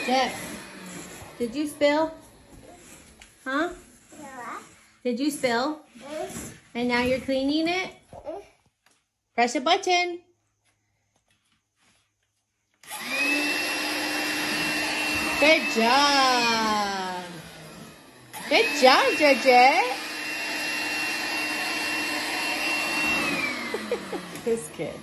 Jeff, did you spill? Huh? Did you spill? And now you're cleaning it? Press a button. Good job. Good job, Georgette. This kid.